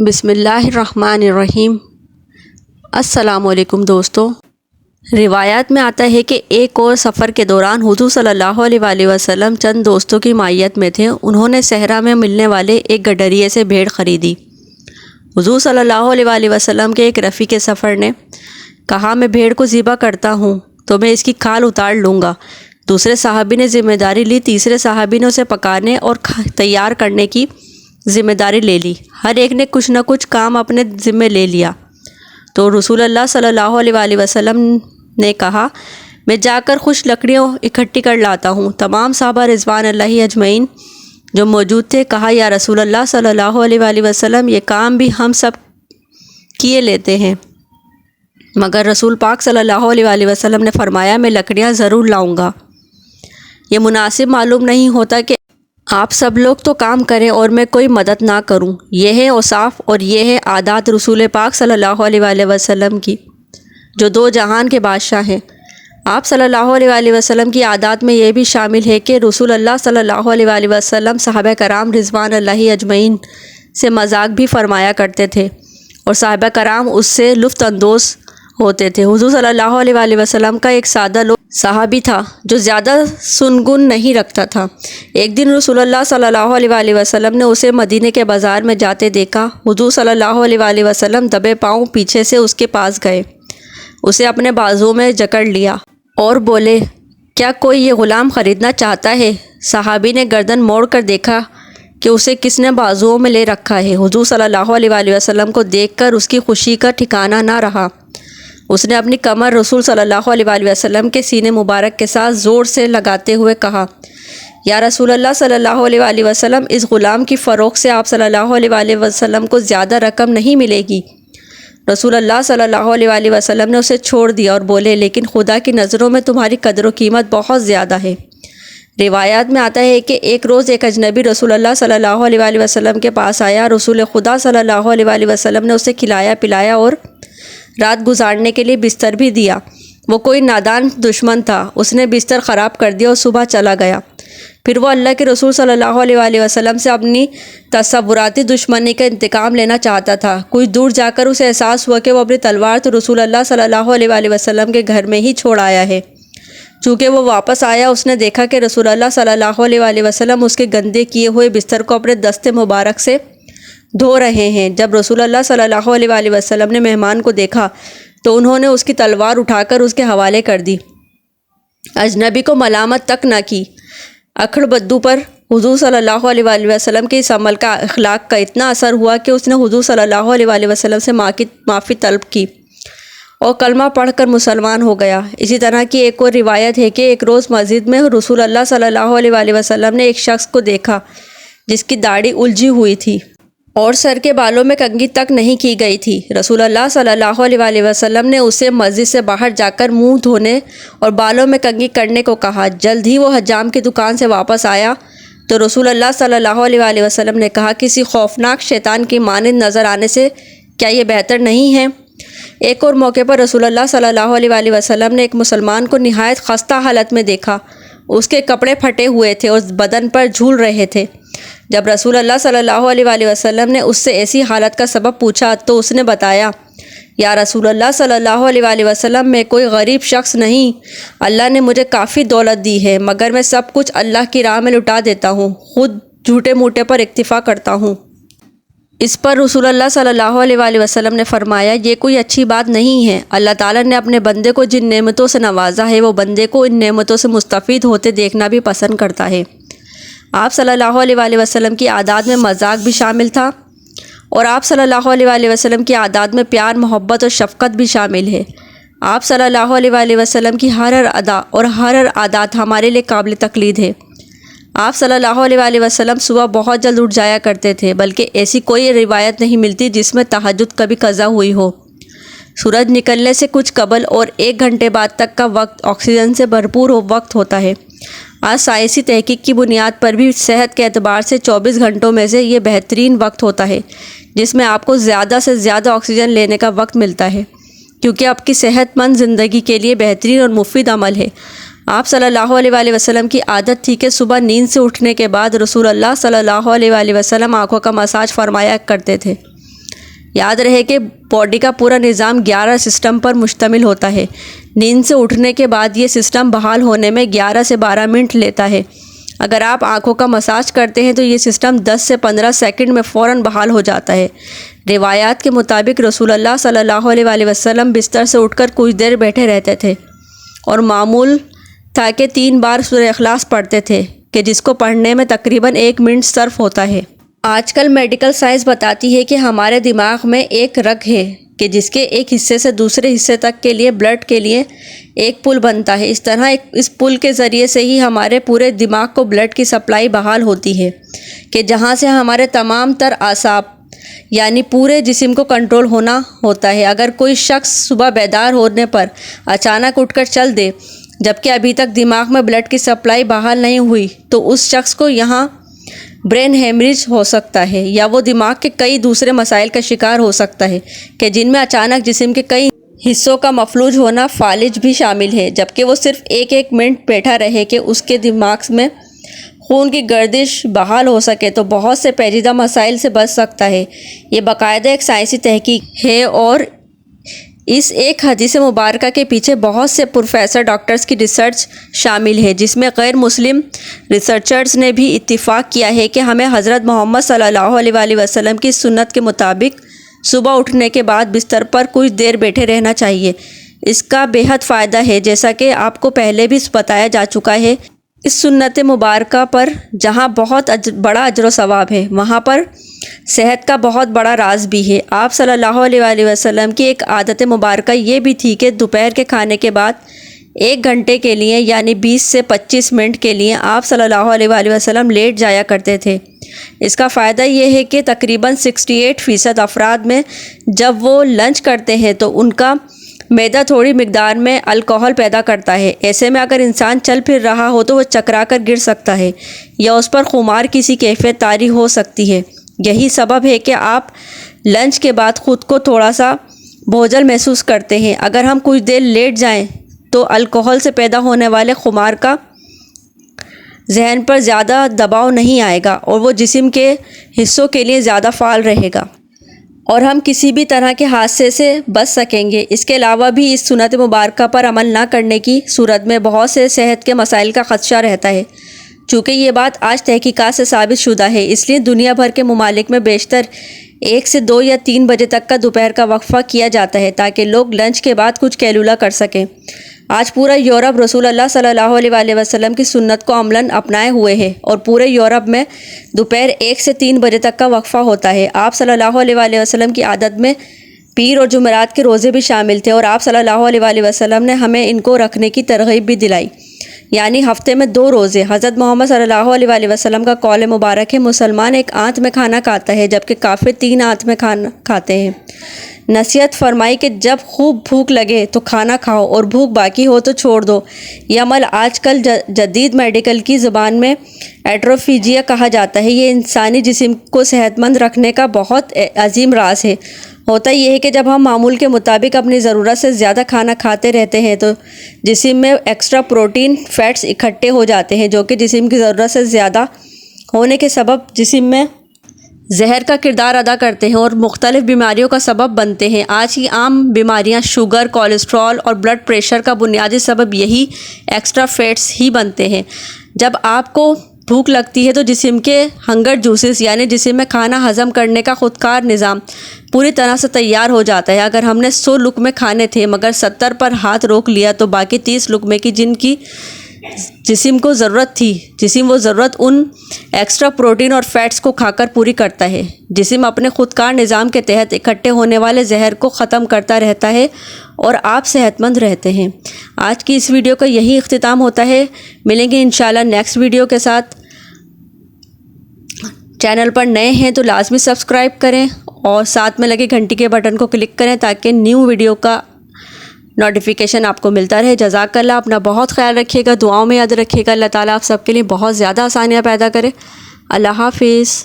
بسم اللہ الرحمن الرحیم۔ السلام علیکم دوستو۔ روایات میں آتا ہے کہ ایک اور سفر کے دوران حضور صلی اللہ علیہ وآلہ وسلم چند دوستوں کی معیت میں تھے۔ انہوں نے صحرا میں ملنے والے ایک گڈریے سے بھیڑ خریدی۔ حضور صلی اللہ علیہ وآلہ وسلم کے ایک رفیق سفر نے کہا، میں بھیڑ کو ذبح کرتا ہوں تو میں اس کی کھال اتار لوں گا۔ دوسرے صحابی نے ذمہ داری لی، تیسرے صحابی نے اسے پکانے اور تیار کرنے کی ذمہ داری لے لی۔ ہر ایک نے کچھ نہ کچھ کام اپنے ذمہ لے لیا تو رسول اللہ صلی اللہ علیہ وآلہ وسلم نے کہا، میں جا کر کچھ لکڑیاں اکٹھی کر لاتا ہوں۔ تمام صحابہ رضوان اللہ اجمعین جو موجود تھے کہا، یا رسول اللہ صلی اللہ علیہ وآلہ وسلم، یہ کام بھی ہم سب کیے لیتے ہیں، مگر رسول پاک صلی اللہ علیہ وآلہ وسلم نے فرمایا، میں لکڑیاں ضرور لاؤں گا۔ یہ مناسب معلوم نہیں ہوتا کہ آپ سب لوگ تو کام کریں اور میں کوئی مدد نہ کروں۔ یہ ہے اوصاف اور یہ ہے عادات رسول پاک صلی اللہ علیہ وآلہ وسلم کی، جو دو جہان کے بادشاہ ہیں۔ آپ صلی اللہ علیہ وآلہ وسلم کی عادات میں یہ بھی شامل ہے کہ رسول اللہ صلی اللہ علیہ وآلہ وسلم صحابہ کرام رضوان اللہ اجمعین سے مذاق بھی فرمایا کرتے تھے اور صحابہ کرام اس سے لطف اندوز ہوتے تھے۔ حضور صلی اللہ علیہ وآلہ وسلم کا ایک سادہ صحابی تھا جو زیادہ سنگن نہیں رکھتا تھا۔ ایک دن رسول اللہ صلی اللہ علیہ وآلہ وسلم نے اسے مدینے کے بازار میں جاتے دیکھا۔ حضور صلی اللہ علیہ وآلہ وسلم دبے پاؤں پیچھے سے اس کے پاس گئے، اسے اپنے بازو میں جکڑ لیا اور بولے، کیا کوئی یہ غلام خریدنا چاہتا ہے؟ صحابی نے گردن موڑ کر دیکھا کہ اسے کس نے بازوؤں میں لے رکھا ہے۔ حضور صلی اللہ علیہ وآلہ وسلم کو دیکھ کر اس کی خوشی کا ٹھکانہ نہ رہا۔ اس نے اپنی کمر رسول صلی اللہ علیہ وآلہ وسلم کے سینے مبارک کے ساتھ زور سے لگاتے ہوئے کہا، یا رسول اللہ صلی اللہ علیہ وآلہ وسلم، اس غلام کی فروخت سے آپ صلی اللہ علیہ وآلہ وسلم کو زیادہ رقم نہیں ملے گی۔ رسول اللہ صلی اللہ علیہ وآلہ وسلم نے اسے چھوڑ دیا اور بولے، لیکن خدا کی نظروں میں تمہاری قدر و قیمت بہت زیادہ ہے۔ روایات میں آتا ہے کہ ایک روز ایک اجنبی رسول اللہ صلی اللہ علیہ وآلہ وسلم کے پاس آیا۔ رسول خدا صلی اللہ علیہ وآلہ وسلم نے اسے کھلایا پلایا اور رات گزارنے کے لیے بستر بھی دیا۔ وہ کوئی نادان دشمن تھا، اس نے بستر خراب کر دیا اور صبح چلا گیا۔ پھر وہ اللہ کے رسول صلی اللہ علیہ وآلہ وسلم سے اپنی تصوراتی دشمنی کا انتقام لینا چاہتا تھا۔ کچھ دور جا کر اسے احساس ہوا کہ وہ اپنی تلوار تو رسول اللہ صلی اللہ علیہ وآلہ وسلم کے گھر میں ہی چھوڑ آیا ہے۔ چونکہ وہ واپس آیا، اس نے دیکھا کہ رسول اللہ صلی اللہ علیہ وآلہ وسلم اس کے گندے کیے ہوئے بستر کو اپنے دست مبارک سے دھو رہے ہیں۔ جب رسول اللہ صلی اللہ علیہ وآلہ وسلم نے مہمان کو دیکھا تو انہوں نے اس کی تلوار اٹھا کر اس کے حوالے کر دی، اجنبی کو ملامت تک نہ کی۔ اکھڑ بدو پر حضور صلی اللہ علیہ وآلہ وسلم کے اس عمل کا اخلاق کا اتنا اثر ہوا کہ اس نے حضور صلی اللہ علیہ وآلہ وسلم سے معافی طلب کی اور کلمہ پڑھ کر مسلمان ہو گیا۔ اسی طرح کی ایک اور روایت ہے کہ ایک روز مسجد میں رسول اللہ صلی اللہ علیہ وآلہ وسلم نے ایک شخص کو دیکھا جس کی داڑھی الجھی ہوئی تھی اور سر کے بالوں میں کنگھی تک نہیں کی گئی تھی۔ رسول اللہ صلی اللہ علیہ وآلہ وسلم نے اسے مسجد سے باہر جا کر منہ دھونے اور بالوں میں کنگھی کرنے کو کہا۔ جلد ہی وہ حجام کی دکان سے واپس آیا تو رسول اللہ صلی اللہ علیہ وآلہ وسلم نے کہا، کسی خوفناک شیطان کی مانند نظر آنے سے کیا یہ بہتر نہیں ہے؟ ایک اور موقع پر رسول اللہ صلی اللہ علیہ وآلہ وسلم نے ایک مسلمان کو نہایت خستہ حالت میں دیکھا۔ اس کے کپڑے پھٹے ہوئے تھے اور بدن پر جھول رہے تھے۔ جب رسول اللہ صلی اللہ علیہ وآلہ وسلم نے اس سے ایسی حالت کا سبب پوچھا تو اس نے بتایا، یا رسول اللہ صلی اللہ علیہ وآلہ وسلم، میں کوئی غریب شخص نہیں، اللہ نے مجھے کافی دولت دی ہے، مگر میں سب کچھ اللہ کی راہ میں لٹا دیتا ہوں، خود جھوٹے موٹے پر اکتفا کرتا ہوں۔ اس پر رسول اللہ صلی اللہ علیہ وآلہ وسلم نے فرمایا، یہ کوئی اچھی بات نہیں ہے۔ اللہ تعالیٰ نے اپنے بندے کو جن نعمتوں سے نوازا ہے، وہ بندے کو ان نعمتوں سے مستفید ہوتے دیکھنا بھی پسند کرتا ہے۔ آپ صلی اللہ علیہ وآلہ وسلم کی عادات میں مذاق بھی شامل تھا اور آپ صلی اللہ علیہ وآلہ وسلم کی عادات میں پیار، محبت اور شفقت بھی شامل ہے۔ آپ صلی اللہ علیہ وآلہ وسلم کی ہر ادا اور ہر عادات ہمارے لیے قابل تقلید ہے۔ آپ صلی اللہ علیہ وآلہ وسلم صبح بہت جلد اٹھ جایا کرتے تھے، بلکہ ایسی کوئی روایت نہیں ملتی جس میں تہجد کبھی قضا ہوئی ہو۔ سورج نکلنے سے کچھ قبل اور 1 گھنٹے بعد تک کا وقت آکسیجن سے بھرپور وقت ہوتا ہے۔ آج سائنسی تحقیق کی بنیاد پر بھی صحت کے اعتبار سے 24 گھنٹوں میں سے یہ بہترین وقت ہوتا ہے جس میں آپ کو زیادہ سے زیادہ آکسیجن لینے کا وقت ملتا ہے، کیونکہ آپ کی صحت مند زندگی کے لیے بہترین اور مفید عمل ہے۔ آپ صلی اللہ علیہ وآلہ وسلم کی عادت تھی کہ صبح نیند سے اٹھنے کے بعد رسول اللہ صلی اللہ علیہ وآلہ وسلم آنکھوں کا مساج فرمایا کرتے تھے۔ یاد رہے کہ باڈی کا پورا نظام 11 سسٹم پر مشتمل ہوتا ہے۔ نیند سے اٹھنے کے بعد یہ سسٹم بحال ہونے میں 11 سے 12 منٹ لیتا ہے۔ اگر آپ آنکھوں کا مساج کرتے ہیں تو یہ سسٹم 10 سے 15 سیکنڈ میں فوراً بحال ہو جاتا ہے۔ روایات کے مطابق رسول اللہ صلی اللہ علیہ وآلہ وسلم بستر سے اٹھ کر کچھ دیر بیٹھے رہتے تھے اور معمول تھا کہ 3 بار سورہ اخلاص پڑھتے تھے کہ جس کو پڑھنے میں تقریباً 1 منٹ صرف ہوتا ہے۔ آج کل میڈیکل سائنس بتاتی ہے کہ ہمارے دماغ میں ایک رگ ہے کہ جس کے ایک حصے سے دوسرے حصے تک کے لیے بلڈ کے لیے ایک پل بنتا ہے۔ اس طرح اس پل کے ذریعے سے ہی ہمارے پورے دماغ کو بلڈ کی سپلائی بحال ہوتی ہے کہ جہاں سے ہمارے تمام تر اعصاب یعنی پورے جسم کو کنٹرول ہونا ہوتا ہے۔ اگر کوئی شخص صبح بیدار ہونے پر اچانک اٹھ کر چل دے جبکہ ابھی تک دماغ میں بلڈ کی سپلائی بحال نہیں ہوئی تو اس شخص کو یہاں برین ہیمریج ہو سکتا ہے یا وہ دماغ کے کئی دوسرے مسائل کا شکار ہو سکتا ہے کہ جن میں اچانک جسم کے کئی حصوں کا مفلوج ہونا فالج بھی شامل ہے، جبکہ وہ صرف ایک منٹ بیٹھا رہے کہ اس کے دماغ میں خون کی گردش بحال ہو سکے تو بہت سے پیچیدہ مسائل سے بچ سکتا ہے۔ یہ باقاعدہ ایک سائنسی تحقیق ہے اور اس ایک حدیث مبارکہ کے پیچھے بہت سے پروفیسر ڈاکٹرز کی ریسرچ شامل ہے، جس میں غیر مسلم ریسرچرز نے بھی اتفاق کیا ہے کہ ہمیں حضرت محمد صلی اللہ علیہ وآلہ وسلم کی سنت کے مطابق صبح اٹھنے کے بعد بستر پر کچھ دیر بیٹھے رہنا چاہیے۔ اس کا بے حد فائدہ ہے، جیسا کہ آپ کو پہلے بھی بتایا جا چکا ہے۔ اس سنت مبارکہ پر جہاں بہت بڑا اجر و ثواب ہے وہاں پر صحت کا بہت بڑا راز بھی ہے۔ آپ صلی اللہ علیہ وآلہ وسلم کی ایک عادت مبارکہ یہ بھی تھی کہ دوپہر کے کھانے کے بعد 1 گھنٹے کے لیے یعنی 20 سے 25 منٹ کے لیے آپ صلی اللہ علیہ وآلہ وسلم لیٹ جایا کرتے تھے۔ اس کا فائدہ یہ ہے کہ تقریباً 68% افراد میں جب وہ لنچ کرتے ہیں تو ان کا معدہ تھوڑی مقدار میں الکحل پیدا کرتا ہے۔ ایسے میں اگر انسان چل پھر رہا ہو تو وہ چکرا کر گر سکتا ہے یا اس پر خمار کسی کیفیت طاری ہو سکتی ہے۔ یہی سبب ہے کہ آپ لنچ کے بعد خود کو تھوڑا سا بوجھل محسوس کرتے ہیں۔ اگر ہم کچھ دیر لیٹ جائیں تو الکحل سے پیدا ہونے والے خمار کا ذہن پر زیادہ دباؤ نہیں آئے گا اور وہ جسم کے حصوں کے لیے زیادہ فعال رہے گا اور ہم کسی بھی طرح کے حادثے سے بچ سکیں گے۔ اس کے علاوہ بھی اس سنت مبارکہ پر عمل نہ کرنے کی صورت میں بہت سے صحت کے مسائل کا خدشہ رہتا ہے۔ چونکہ یہ بات آج تحقیقات سے ثابت شدہ ہے، اس لیے دنیا بھر کے ممالک میں بیشتر 1 سے 2 یا 3 بجے تک کا دوپہر کا وقفہ کیا جاتا ہے تاکہ لوگ لنچ کے بعد کچھ قیلولہ کر سکیں۔ آج پورا یورپ رسول اللہ صلی اللہ علیہ وآلہ وسلم کی سنت کو عملاً اپنائے ہوئے ہے اور پورے یورپ میں دوپہر 1 سے 3 بجے تک کا وقفہ ہوتا ہے۔ آپ صلی اللہ علیہ وآلہ وسلم کی عادت میں پیر اور جمعرات کے روزے بھی شامل تھے اور آپ صلی اللہ علیہ وآلہ وسلم نے ہمیں ان کو رکھنے کی ترغیب بھی دلائی، یعنی ہفتے میں 2 روزے۔ حضرت محمد صلی اللہ علیہ وآلہ وسلم کا قول مبارک ہے، مسلمان 1 آنت میں کھانا کھاتا ہے جبکہ کافر 3 آنت میں کھانا کھاتے ہیں۔ نصیحت فرمائی کہ جب خوب بھوک لگے تو کھانا کھاؤ اور بھوک باقی ہو تو چھوڑ دو۔ یہ عمل آج کل جدید میڈیکل کی زبان میں ایٹروفیجیا کہا جاتا ہے۔ یہ انسانی جسم کو صحت مند رکھنے کا بہت عظیم راز ہے۔ ہوتا یہ ہے کہ جب ہم معمول کے مطابق اپنی ضرورت سے زیادہ کھانا کھاتے رہتے ہیں تو جسم میں ایکسٹرا پروٹین فیٹس اکٹھے ہو جاتے ہیں جو کہ جسم کی ضرورت سے زیادہ ہونے کے سبب جسم میں زہر کا کردار ادا کرتے ہیں اور مختلف بیماریوں کا سبب بنتے ہیں۔ آج کی عام بیماریاں شوگر، کولیسٹرول اور بلڈ پریشر کا بنیادی سبب یہی ایکسٹرا فیٹس ہی بنتے ہیں۔ جب آپ کو بھوک لگتی ہے تو جسم کے ہنگر جوسز یعنی جسم میں کھانا ہضم کرنے کا خودکار نظام پوری طرح سے تیار ہو جاتا ہے۔ اگر ہم نے 100 لقمے کھانے تھے مگر 70 پر ہاتھ روک لیا تو باقی 30 لقمے کی جن کی جسم کو ضرورت تھی، جسم وہ ضرورت ان ایکسٹرا پروٹین اور فیٹس کو کھا کر پوری کرتا ہے۔ جسم اپنے خودکار نظام کے تحت اکٹھے ہونے والے زہر کو ختم کرتا رہتا ہے اور آپ صحت مند رہتے ہیں۔ آج کی اس ویڈیو کا یہی اختتام ہوتا ہے۔ ملیں گے انشاءاللہ نیکسٹ ویڈیو کے ساتھ۔ چینل پر نئے ہیں تو لازمی سبسکرائب کریں اور ساتھ میں لگے گھنٹی کے بٹن کو کلک کریں تاکہ نیو ویڈیو کا نوٹیفیکیشن آپ کو ملتا رہے۔ جزاک اللہ، اپنا بہت خیال رکھیے گا، دعاؤں میں یاد رکھیے گا۔ اللہ تعالیٰ آپ سب کے لیے بہت زیادہ آسانیاں پیدا کرے۔ اللہ حافظ۔